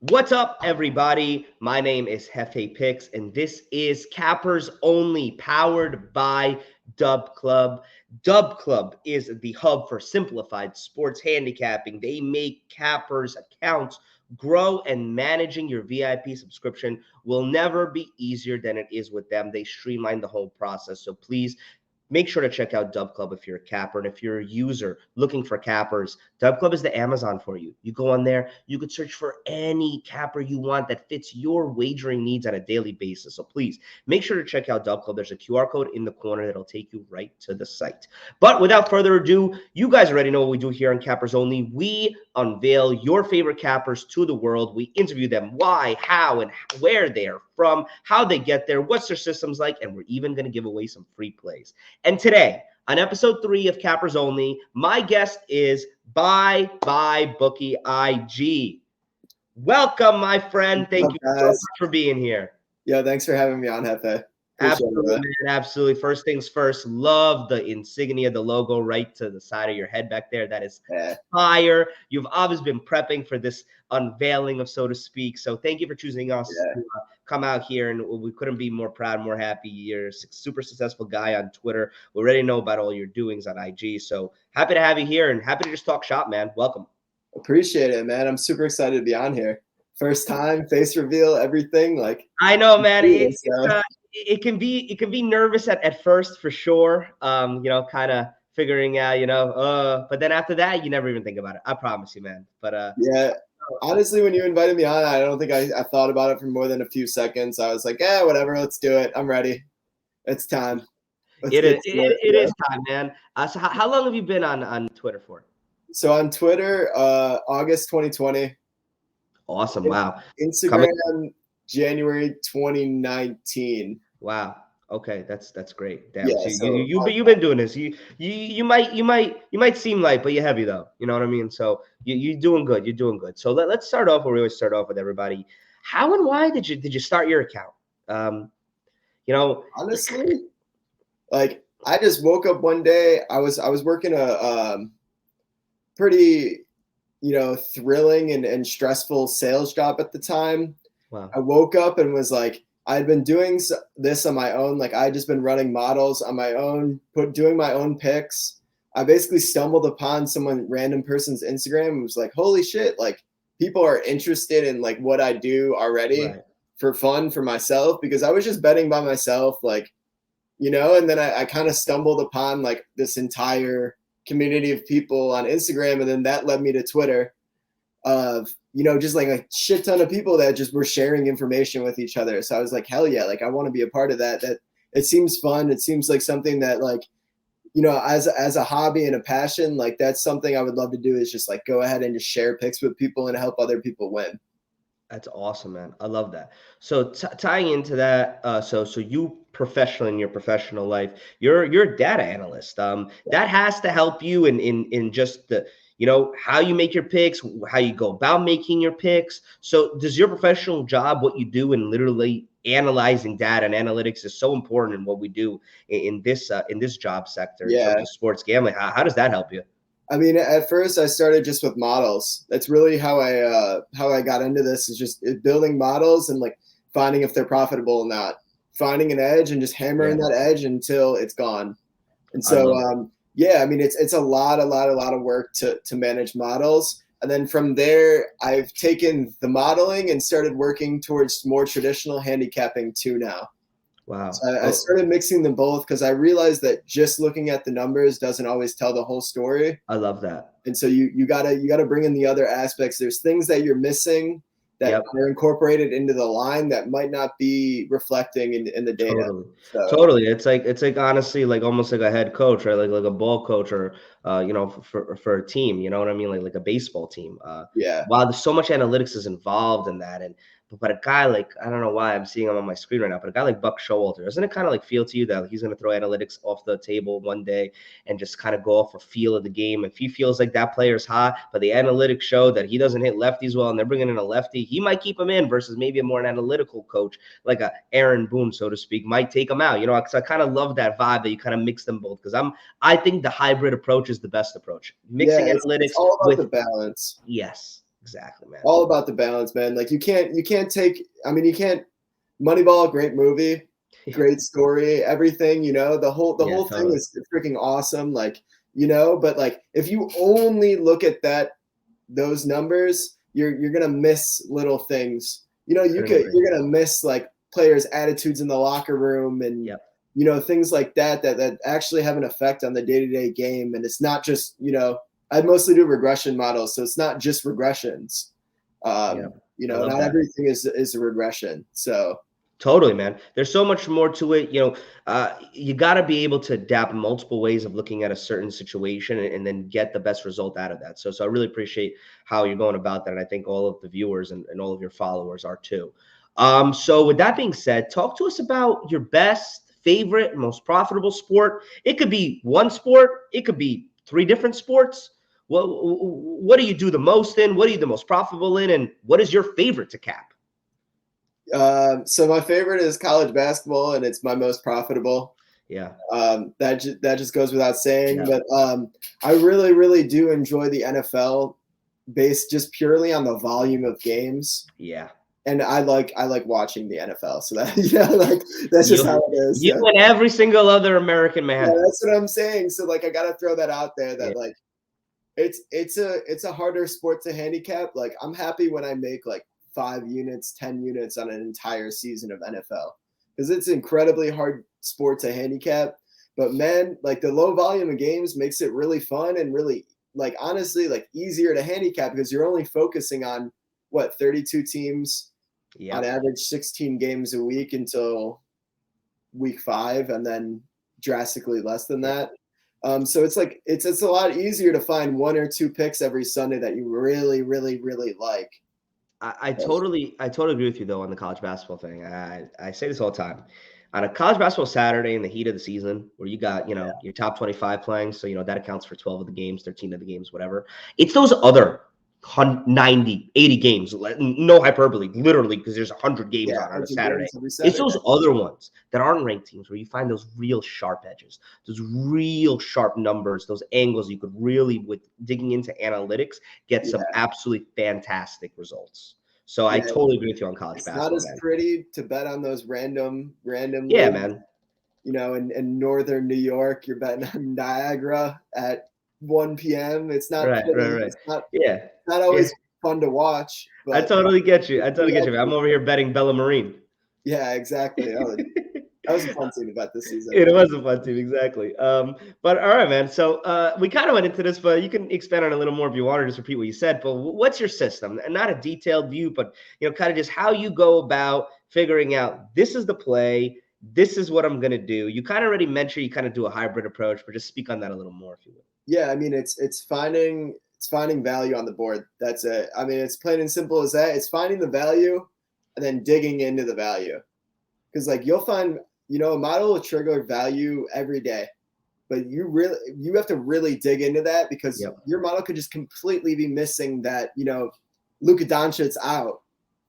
What's up, everybody? My name is Hefe Picks, and this is Cappers Only, powered by DubClub. DubClub is the hub for simplified sports handicapping. They make cappers accounts grow, and managing your VIP subscription will never be easier than it is with them. They streamline the whole process. So please make sure to check out DubClub if you're a capper. And if you're a user looking for cappers, DubClub is the Amazon for you. You go on there, you could search for any capper you want that fits your wagering needs on a daily basis. So please make sure to check out DubClub. There's a QR code in the corner that'll take you right to the site. But without further ado, you guys already know what we do here on Cappers Only. We unveil your favorite cappers to the world. We interview them, why, how, and where they are from, how they get there, what's their systems like, and we're even going to give away some free plays. And today, on episode 3 of Cappers Only, my guest is Bookie IG. Welcome, my friend. Thank you so much for being here. Yeah, thanks for having me on, Hefe. Absolutely, man. Absolutely. First things first, love the insignia, the logo right to the side of your head back there. That is fire. You've always been prepping for this unveiling of, so to speak. So thank you for choosing us to come out here, and we couldn't be more proud, more happy. You're a super successful guy on Twitter. We already know about all your doings on IG. So happy to have you here and happy to just talk shop, man. Welcome. Appreciate it, man. I'm super excited to be on here. First time, face reveal, everything. Like I know, man. It can be nervous at first for sure. Kind of figuring out, but then after that, you never even think about it. I promise you, man. But yeah, honestly, when you invited me on, I don't think I thought about it for more than a few seconds. I was like, whatever, let's do it. I'm ready. It's time. It is time, man. So how long have you been on Twitter for? So on Twitter, August 2020. Awesome. Wow. Instagram, January 2019. Wow. Okay, that's great. Damn. Yeah, so you've been doing this. You might seem light, but you're heavy though. You know what I mean? So you're doing good. You're doing good. So let's start off where we always start off with everybody. How and why did you start your account? Honestly, like I just woke up one day. I was working a pretty thrilling and stressful sales job at the time. Wow. I woke up and was like, I'd been doing this on my own. Like I had just been running models on my own, doing my own picks. I basically stumbled upon random person's Instagram and was like, holy shit, like people are interested in like what I do already for fun for myself, because I was just betting by myself, like, and then I kind of stumbled upon like this entire community of people on Instagram. And then that led me to Twitter of, just like a shit ton of people that just were sharing information with each other. So I was like, hell yeah, like I want to be a part of that. That it seems fun. It seems like something that like, as a hobby and a passion, like that's something I would love to do, is just like go ahead and just share picks with people and help other people win. That's awesome, man. I love that. So tying into that, so you professionally in your professional life, you're a data analyst. That has to help you in just the how you make your picks, how you go about making your picks. So does your professional job, what you do in literally analyzing data and analytics, is so important in what we do in this job sector in terms of sports gambling? How does that help you? I mean, at first I started just with models. That's really how I got into this, is just building models and like finding if they're profitable or not, finding an edge and just hammering that edge until it's gone. And so, I mean, it's a lot of work to manage models. And then from there, I've taken the modeling and started working towards more traditional handicapping too now. Wow. So I started mixing them both because I realized that just looking at the numbers doesn't always tell the whole story. I love that. And so you gotta bring in the other aspects. There's things that you're missing that are incorporated into the line that might not be reflecting in the data. Totally. It's like honestly, like almost like a head coach, right? Like a ball coach, or for a team, you know what I mean? Like a baseball team. Wow, there's so much analytics is involved in that. But a guy like, I don't know why I'm seeing him on my screen right now, but a guy like Buck Showalter, doesn't it kind of like feel to you that he's going to throw analytics off the table one day and just kind of go off a feel of the game? If he feels like that player's hot, but the analytics show that he doesn't hit lefties well and they're bringing in a lefty, he might keep him in, versus maybe a more analytical coach like a Aaron Boone, so to speak, might take him out. Because I kind of love that vibe that you kind of mix them both, because I think the hybrid approach is the best approach. Mixing analytics it's all about the balance. Yes. Exactly, man. All about the balance, man. Like you can't take. I mean, you can't. Moneyball, great movie, great story, everything. The whole Yeah, thing totally. is freaking awesome. Like but like if you only look at those numbers, you're gonna miss little things. Couldn't agree. You're gonna miss like players' attitudes in the locker room and Yep. things like that actually have an effect on the day-to-day game. And it's not just I mostly do regression models, so it's not just regressions. Yep. I love Not that. everything is a regression. So Totally, man. There's so much more to it. You got to be able to adapt multiple ways of looking at a certain situation and then get the best result out of that. So I really appreciate how you're going about that. And I think all of the viewers and all of your followers are too. So with that being said, talk to us about your best, favorite, most profitable sport. It could be one sport. It could be 3 different sports. What do you do the most in? What are you the most profitable in? And what is your favorite to cap? So my favorite is college basketball, and it's my most profitable. Yeah. That just goes without saying. Yeah. But I really, really do enjoy the NFL based just purely on the volume of games. Yeah. And I like watching the NFL. So that like that's just how it is. You and every single other American man. Yeah, that's what I'm saying. So like I gotta throw that out there that Yeah. like it's a harder sport to handicap. Like I'm happy when I make like 5 units, 10 units on an entire season of NFL because it's incredibly hard sport to handicap. But man, like the low volume of games makes it really fun and really like honestly like easier to handicap because you're only focusing on 32 teams on average, 16 games a week until week 5, and then drastically less than that. So it's like it's a lot easier to find 1 or 2 picks every Sunday that you really, really, really like. I totally agree with you though on the college basketball thing. I say this all the time. On a college basketball Saturday in the heat of the season where you got, your top 25 playing, so that accounts for 12 of the games, 13 of the games, whatever. It's those other 90, 80 games, no hyperbole, literally, because there's 100 games on a Saturday. It's those other ones that aren't ranked teams where you find those real sharp edges, those real sharp numbers, those angles you could really, with digging into analytics, get some absolutely fantastic results. So I totally agree with you on college basketball. It's not as pretty to bet on those random. Yeah, man. In northern New York, you're betting on Niagara at 1 p.m. It's not right. It's not always fun to watch. But I totally get you. I'm over here betting Bella Marine. Yeah, exactly. That was a fun team to bet this season. It was a fun team, exactly. But all right, man. So we kind of went into this, but you can expand on it a little more if you want, or just repeat what you said. But what's your system? And not a detailed view, but kind of just how you go about figuring out this is the play, this is what I'm gonna do. You kind of already mentioned you kind of do a hybrid approach, but just speak on that a little more if you will. Yeah, I mean it's finding value on the board. That's it. I mean, it's plain and simple as that. It's finding the value and then digging into the value. Because like you'll find, a model will trigger value every day, but you have to really dig into that because your model could just completely be missing that, Luka Doncic's out.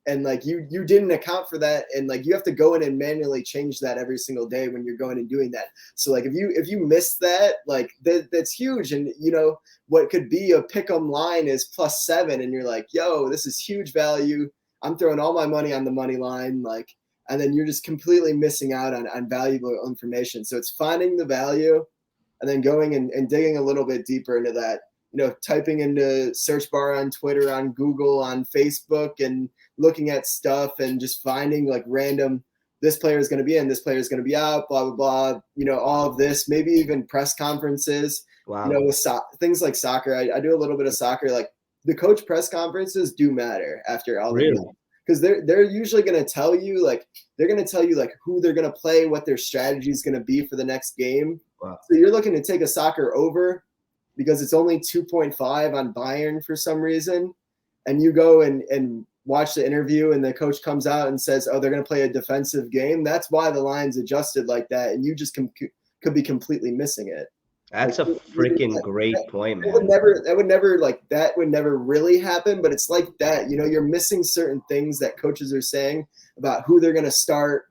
And like you didn't account for that, and like you have to go in and manually change that every single day when you're going and doing that. So like if you miss that, like that's huge. And what could be a pick'em line is +7, and you're like, yo, this is huge value. I'm throwing all my money on the money line, like, and then you're just completely missing out on valuable information. So it's finding the value, and then going and digging a little bit deeper into that. Typing into search bar on Twitter, on Google, on Facebook, and looking at stuff and just finding like random, this player is going to be in, this player is going to be out, blah, blah, blah, all of this, maybe even press conferences, with things like soccer. I do a little bit of soccer. Like the coach press conferences do matter after all the games. Because they're usually going to tell you, like, who they're going to play, what their strategy is going to be for the next game. Wow. So you're looking to take a soccer over because it's only 2.5 on Bayern for some reason. And you go and watch the interview and the coach comes out and says, oh, they're going to play a defensive game. That's why the line's adjusted like that. And you just could be completely missing it. That's like, a freaking great point, man. That would never really happen, but it's like that. You're missing certain things that coaches are saying about who they're going to start,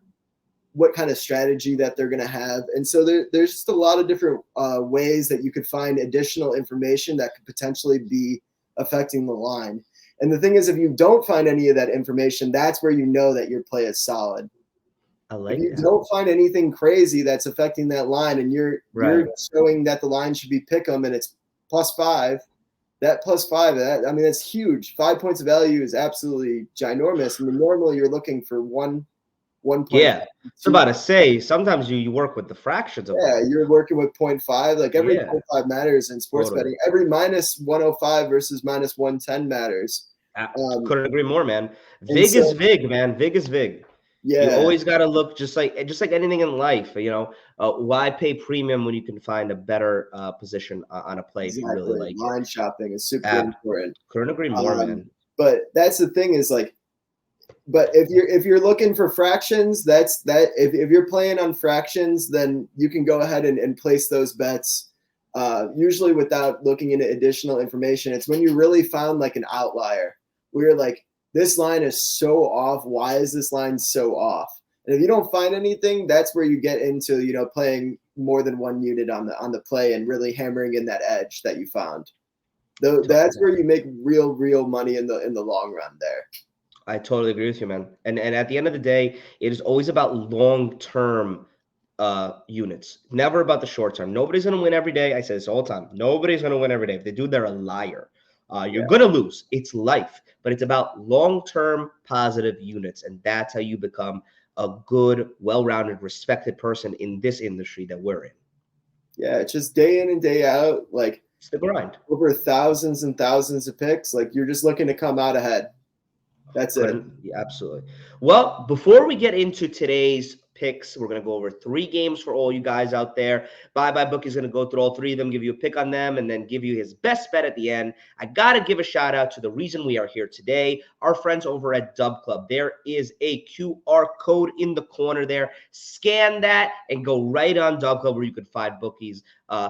what kind of strategy that they're going to have. And so there's just a lot of different ways that you could find additional information that could potentially be affecting the line. And the thing is, if you don't find any of that information, that's where you know that your play is solid. I If like you that. don't find anything crazy that's affecting that line, and you're Right. showing that the line should be pick 'em and it's +5, that +5, I mean, that's huge. 5 points of value is absolutely ginormous. I mean, normally you're looking for 1.2. Yeah. So about to say, sometimes you work with the fractions of Yeah, that. you're working with 0.5. Like every Yeah, 0.5 matters in sports totally. betting. Every -105 versus -110 matters. Couldn't agree more, man. And Vig is so, vig, man. Vig is vig. You yeah, always got to look just like anything in life. Why pay premium when you can find a better position on a play if you really exactly. like it? Line shopping is super App important. couldn't agree more, man. But that's the thing is like, but if you're looking for fractions, if you're playing on fractions, then you can go ahead and place those bets. Usually without looking into additional information. It's when you really found like an outlier where you're like, this line is so off. Why is this line so off? And if you don't find anything, that's where you get into, playing more than one unit on the play and really hammering in that edge that you found. Though that's where you make real money in the long run there. I totally agree with you, man. And at the end of the day, it is always about long-term units, never about the short term. Nobody's going to win every day. I say this all the time. Nobody's going to win every day. If they do, they're a liar. You're going to lose. It's life, but it's about long-term positive units. And that's how you become a good, well-rounded, respected person in this industry that we're in. Yeah, it's just day in and day out, like It's the grind. over thousands and thousands of picks. Like you're just looking to come out ahead. That's it. Yeah, absolutely. Well, before we get into today's picks, we're going to go over 3 games for all you guys out there. Bye Bookie is going to go through all 3 of them, give you a pick on them, and then give you his best bet at the end. I got to give a shout out to the reason we are here today, our friends over at DubClub. There is a QR code in the corner there. Scan that and go right on DubClub where you can find bookies,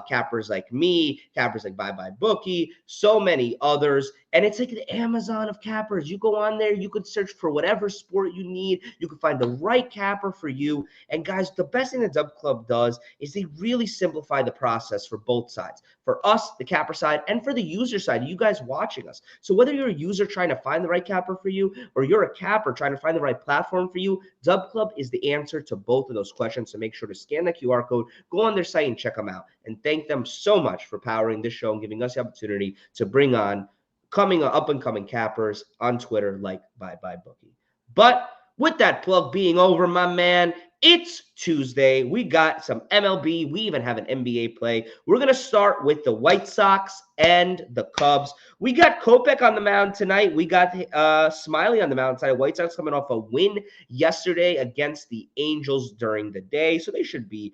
cappers like me, cappers like Bye Bookie, so many others. And it's like the Amazon of cappers. You go on there, you could search for whatever sport you need. You can find the right capper for you. And guys, the best thing that DubClub does is they really simplify the process for both sides. For us, the capper side, and for the user side, you guys watching us. So whether you're a user trying to find the right capper for you, or you're a capper trying to find the right platform for you, DubClub is the answer to both of those questions. So make sure to scan the QR code, go on their site and check them out. And thank them so much for powering this show and giving us the opportunity to bring on up and coming cappers on Twitter like Bye Bookie. But with that plug being over, my man, it's Tuesday. We got some MLB. We even have an NBA play. We're going to start with the White Sox and the Cubs. We got Kopech on the mound tonight. We got Smiley on the mound tonight. White Sox coming off a win yesterday against the Angels during the day. So they should be,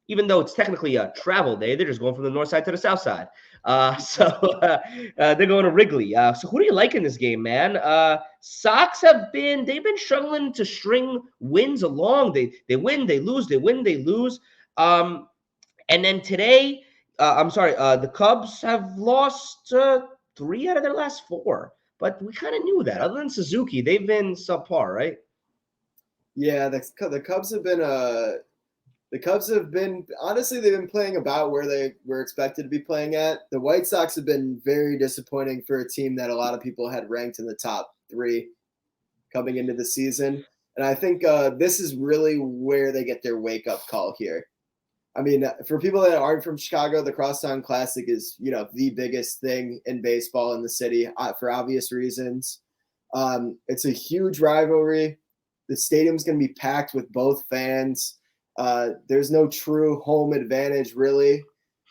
even though it's technically a travel day, they're just going from the north side to the south side. They're going to Wrigley. So who do you like in this game, man? Sox they've been struggling to string wins along. They win, they lose, they win, they lose. And then today, the Cubs have lost 3 out of their last 4. But we kind of knew that. Other than Suzuki, they've been subpar, right? Yeah, the Cubs have been honestly, they've been playing about where they were expected to be playing at. The White Sox have been very disappointing for a team that a lot of people had ranked in the top 3 coming into the season. And I think this is really where they get their wake-up call here. I mean, for people that aren't from Chicago, the Crosstown Classic is, the biggest thing in baseball in the city for obvious reasons. It's a huge rivalry. The stadium's going to be packed with both fans. There's no true home advantage, really.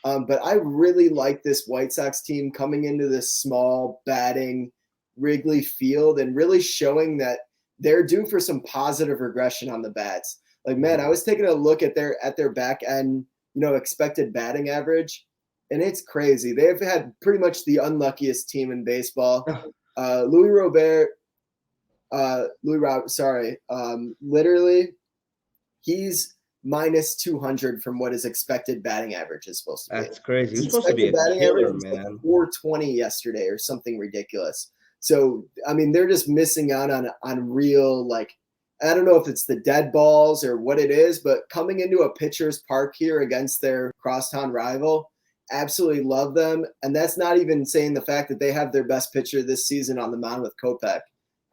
But I really like this White Sox team coming into this small batting Wrigley Field and really showing that they're due for some positive regression on the bats. Like, man, I was taking a look at their back end, expected batting average, and it's crazy. They've had pretty much the unluckiest team in baseball. Literally, he's minus 200 from what his expected batting average is supposed to be. That's crazy. He's supposed to be a killer, man. Like 420 yesterday or something ridiculous. So, I mean, they're just missing out on real, like, I don't know if it's the dead balls or what it is, but coming into a pitcher's park here against their crosstown rival, absolutely love them. And that's not even saying the fact that they have their best pitcher this season on the mound with Kopech.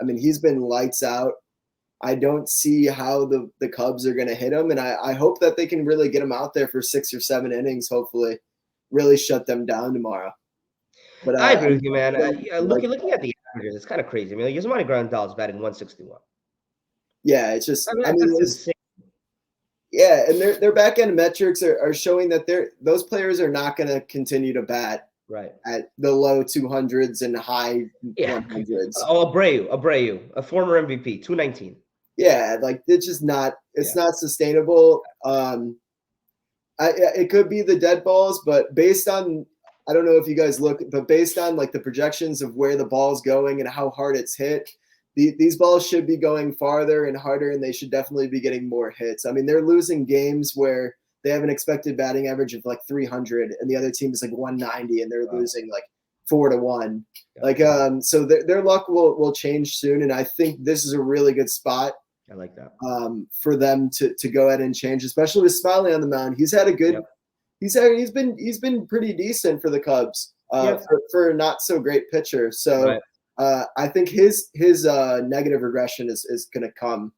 I mean, he's been lights out. I don't see how the Cubs are going to hit him. And I hope that they can really get him out there for 6 or 7 innings, hopefully, really shut them down tomorrow. But I agree with you, man. Looking at the averages, it's kind of crazy. I mean, like, Yasmani Grandal is batting 161. Yeah, it's just, I mean, that's insane. Yeah, and their back end metrics are showing that those players are not going to continue to bat right at the low 200s and high 100s. Oh, Abreu, a former MVP, 219. Yeah, like it's just not not sustainable. It could be the dead balls, but based on, I don't know if you guys look, but based on like the projections of where the ball's going and how hard it's hit, these balls should be going farther and harder, and they should definitely be getting more hits. I mean, they're losing games where they have an expected batting average of like 300, and the other team is like 190, and they're losing like 4-1. Yeah. Like, so their luck will change soon, and I think this is a really good spot. I like that. For them to go ahead and change, especially with Smiley on the mound. He's had a good. Yep. He's been pretty decent for the Cubs. For a not so great pitcher. So. Right. I think his negative regression is going to come.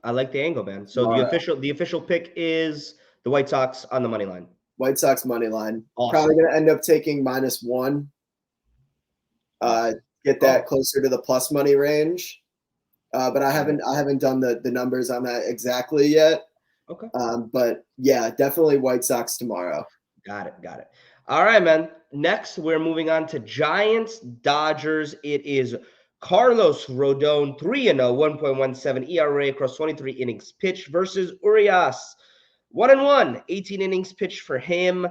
I like the angle, man. So the official pick is the White Sox on the money line. White Sox money line. Awesome. Probably going to end up taking -1. Get that closer to the plus money range. But I haven't done the numbers on that exactly yet. Okay. But yeah, definitely White Sox tomorrow. Got it. All right, man. Next, we're moving on to Giants, Dodgers. It is Carlos Rodon, 3-0, 1.17 ERA across 23 innings pitched versus Urias, 1-1, 18 innings pitched for him.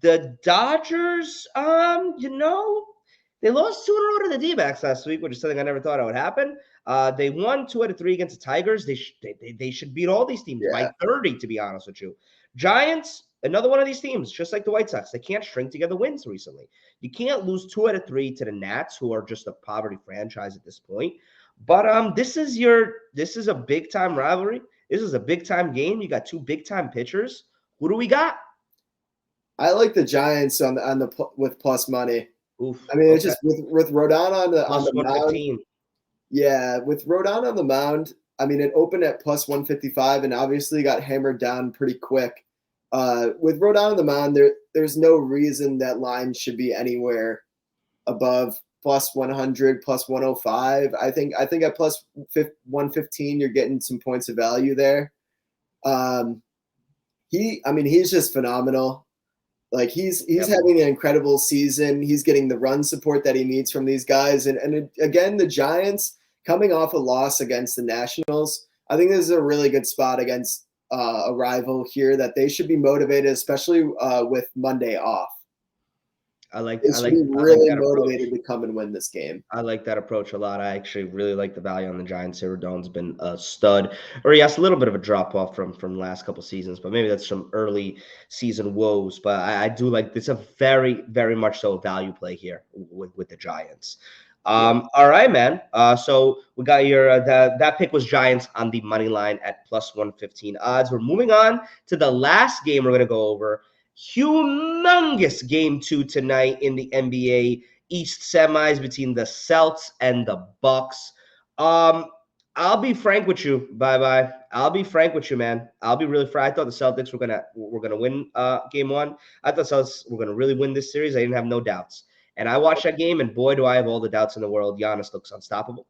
The Dodgers, they lost 2 in a row to the D-backs last week, which is something I never thought would happen. They won 2 out of 3 against the Tigers. They should beat all these teams by 30, to be honest with you. Giants, another one of these teams, just like the White Sox, they can't string together wins recently. You can't lose 2 out of 3 to the Nats, who are just a poverty franchise at this point. But this is a big time rivalry. This is a big time game. You got 2 big time pitchers. Who do we got? I like the Giants with plus money. Oof, I mean, it's just with Rodon on the mound. Yeah, with Rodon on the mound, I mean, it opened at plus 155 and obviously got hammered down pretty quick. With Rodon on the mound, there's no reason that line should be anywhere above plus 100, plus 105. I think at plus 115, you're getting some points of value there. He's just phenomenal. Like he's having an incredible season. He's getting the run support that he needs from these guys. And again, the Giants coming off a loss against the Nationals, I think this is a really good spot against a rival here that they should be motivated, especially with Monday off. They should be really motivated to come and win this game. I like that approach a lot. I actually really like the value on the Giants here. Rodon's been a stud. Or yes, a little bit of a drop off from last couple seasons, but maybe that's some early season woes. But I do like this. A very, very much so a value play here with the Giants. All right, man. So we got your that pick was Giants on the money line at plus 115 odds. We're moving on to the last game we're going to go over. Humongous game 2 tonight in the NBA East semis between the Celtics and the Bucks. I'll be frank with you. Bye. I'll be frank with you, man. I'll be really frank. I thought the Celtics were gonna win game 1. I thought Celtics were gonna really win this series. I didn't have no doubts. And I watched that game, and boy, do I have all the doubts in the world. Giannis looks unstoppable.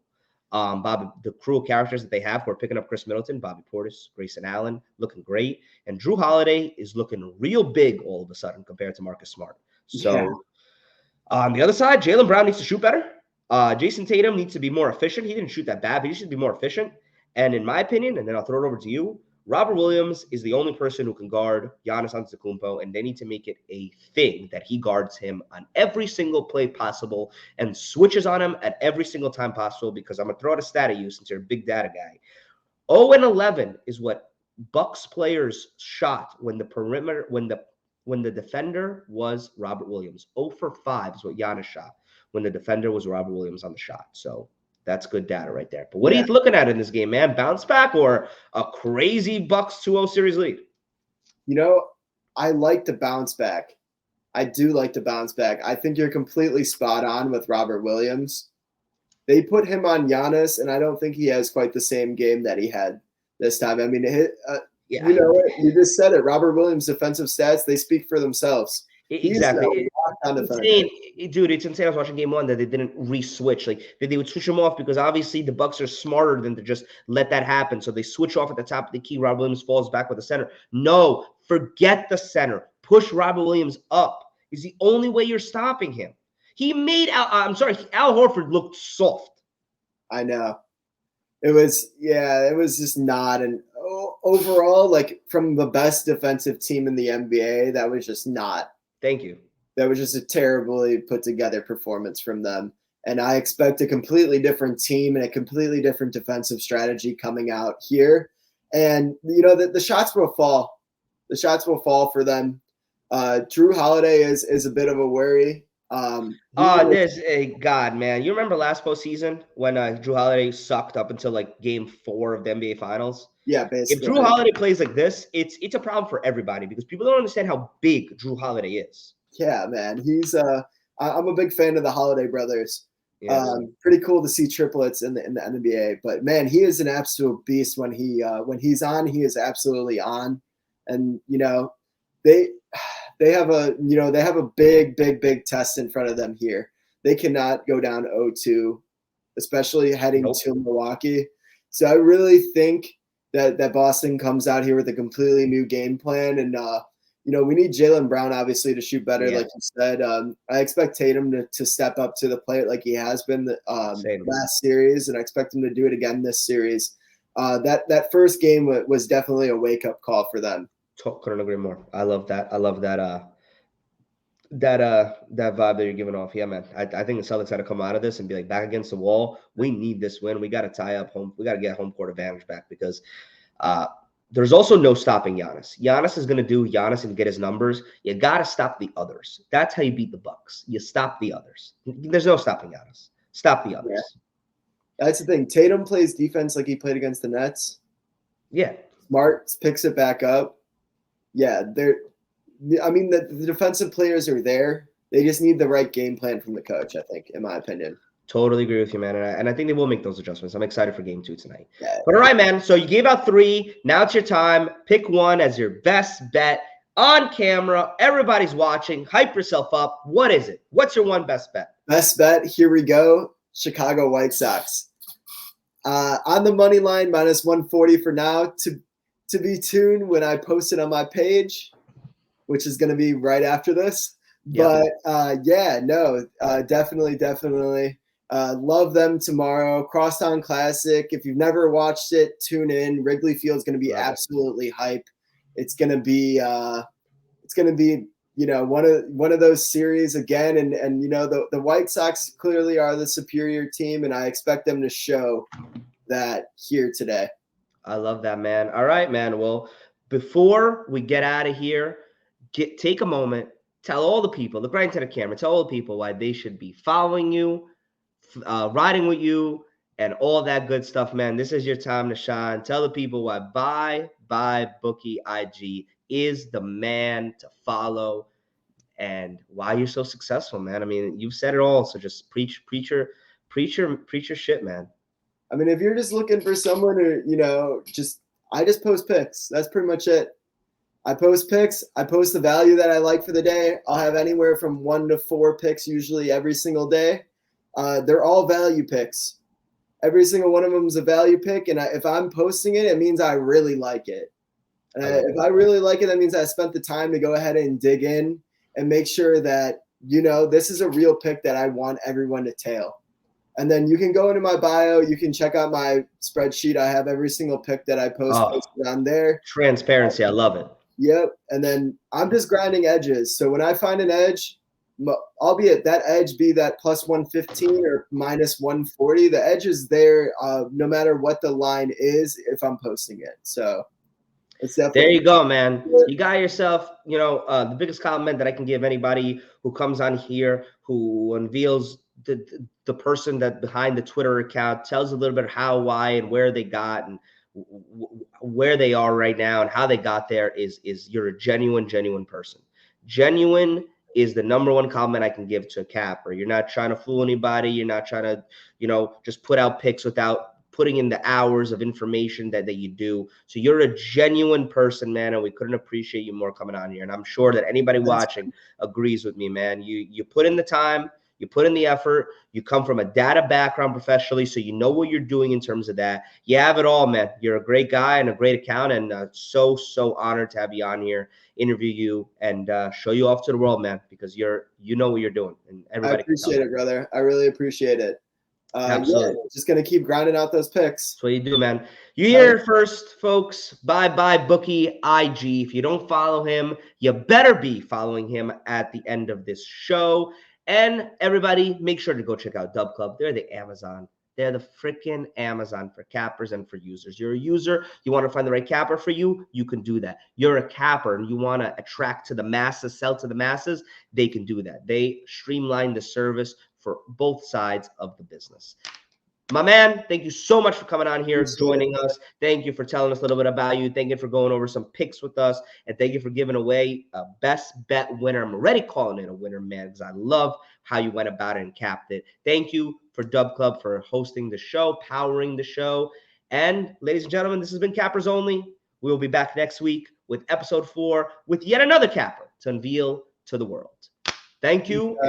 The crew of characters that they have who are picking up Chris Middleton, Bobby Portis, Grayson Allen, looking great. And Drew Holiday is looking real big all of a sudden compared to Marcus Smart. So on the other side, Jaylen Brown needs to shoot better. Jason Tatum needs to be more efficient. He didn't shoot that bad, but he should be more efficient. And in my opinion, and then I'll throw it over to you, Robert Williams is the only person who can guard Giannis Antetokounmpo, and they need to make it a thing that he guards him on every single play possible and switches on him at every single time possible, because I'm going to throw out a stat at you since you're a big data guy. 0-11 is what Bucks players shot when the defender was Robert Williams. 0-for-5 is what Giannis shot when the defender was Robert Williams on the shot. So that's good data right there. But what are you looking at in this game, man? Bounce back or a crazy Bucks 2-0 series lead? I like the bounce back. I do like to bounce back. I think you're completely spot on with Robert Williams. They put him on Giannis, and I don't think he has quite the same game that he had this time. I mean, Yeah, you know what? You just said it. Robert Williams' defensive stats, they speak for themselves. He's exactly. on Insane, dude. It's insane. I was watching game one that they didn't re-switch. Like they would switch them off because obviously the Bucks are smarter than to just let that happen. So they switch off at the top of the key. Robert Williams falls back with the center. No, forget the center. Push Robert Williams up. Is the only way you're stopping him. He made Al Horford look soft. I know. It was just not an overall, like, from the best defensive team in the NBA, that was just not. Thank you. That was just a terribly put together performance from them. And I expect a completely different team and a completely different defensive strategy coming out here. And, you know, the shots will fall. The shots will fall for them. Drew Holiday is a bit of a worry. There's a God, man. You remember last postseason when Drew Holiday sucked up until like game 4 of the NBA Finals? Yeah, basically. If Drew Holiday plays like this, it's a problem for everybody because people don't understand how big Drew Holiday is. Yeah, man. He's I'm a big fan of the Holiday brothers. Yes. Pretty cool to see triplets in the NBA. But man, he is an absolute beast when he's on. He is absolutely on. And you know, they have a big test in front of them here. They cannot go down 0-2, especially heading to Milwaukee. So I really think that Boston comes out here with a completely new game plan. And you know, we need Jaylen Brown obviously to shoot better, like you said. I expect Tatum to step up to the plate like he has been the last series, and I expect him to do it again this series. That first game was definitely a wake up call for them. Couldn't agree more. I love that. I love that vibe that you're giving off. Yeah, man. I think the Celtics had to come out of this and be like back against the wall. We need this win. We got to tie up home. We got to get home court advantage back because there's also no stopping Giannis. Giannis is going to do Giannis and get his numbers. You got to stop the others. That's how you beat the Bucks. You stop the others. There's no stopping Giannis. Stop the others. Yeah. That's the thing. Tatum plays defense like he played against the Nets. Yeah. Smart picks it back up. Yeah, the defensive players are there. They just need the right game plan from the coach, I think, in my opinion. Totally agree with you, man. And I think they will make those adjustments. I'm excited for game 2 tonight. Yeah. But all right, man. So you gave out 3. Now it's your time. Pick one as your best bet on camera. Everybody's watching. Hype yourself up. What is it? What's your one best bet? Best bet. Here we go. Chicago White Sox. On the money line, -140 for now. To be tuned when I post it on my page, which is going to be right after this. But definitely. Love them tomorrow. Crosstown Classic. If you've never watched it, tune in. Wrigley Field's going to be absolutely hype. It's going to be you know, one of those series again. And you know, the White Sox clearly are the superior team, and I expect them to show that here today. I love that, man. All right, man. Well, before we get out of here, take a moment, tell all the people, look right into the camera, tell all the people why they should be following you, riding with you, and all that good stuff, man. This is your time to shine. Tell the people why Buy Bookie IG is the man to follow and why you're so successful, man. I mean, you've said it all, so just preach your shit, man. I mean, if you're just looking for someone who, you know, I just post picks. That's pretty much it. I post picks. I post the value that I like for the day. I'll have anywhere from 1 to 4 picks usually every single day. They're all value picks. Every single one of them is a value pick. And if I'm posting it, it means I really like it. And if I really like it, that means I spent the time to go ahead and dig in and make sure that, you know, this is a real pick that I want everyone to tail. And then you can go into my bio. You can check out my spreadsheet. I have every single pick that I posted on there. Transparency. I love it. Yep. And then I'm just grinding edges. So when I find an edge, albeit that edge be that +115 or -140, the edge is there no matter what the line is if I'm posting it. So it's definitely there. You go, man. You got yourself, you know, the biggest compliment that I can give anybody who comes on here, who unveils the person that behind the Twitter account, tells a little bit how, why, and where they got and where they are right now and how they got there is you're a genuine person. Genuine is the number one compliment I can give to a capper. You're not trying to fool anybody. You're not trying to, just put out picks without putting in the hours of information that you do. So you're a genuine person, man, and we couldn't appreciate you more coming on here. And I'm sure that anybody watching agrees with me, man. You put in the time, you put in the effort, you come from a data background professionally, so you know what you're doing in terms of that. You have it all, man. You're a great guy and a great account, and so honored to have you on here, interview you, and show you off to the world, man, because you know what you're doing. And everybody I appreciate it, brother. I really appreciate it. Absolutely. Just going to keep grinding out those picks. That's what you do, man. You hear it first, folks. Bye-bye, Bookie IG. If you don't follow him, you better be following him at the end of this show. And everybody, make sure to go check out DubClub. They're the Amazon. They're the freaking Amazon for cappers and for users. You're a user. You want to find the right capper for you, you can do that. You're a capper and you want to attract to the masses, sell to the masses, they can do that. They streamline the service for both sides of the business. My man, thank you so much for coming on here, joining us. Thank you for telling us a little bit about you. Thank you for going over some picks with us. And thank you for giving away a best bet winner. I'm already calling it a winner, man, because I love how you went about it and capped it. Thank you for DubClub for hosting the show, powering the show. And ladies and gentlemen, this has been Cappers Only. We will be back next week with episode 4 with yet another capper to unveil to the world. Thank you.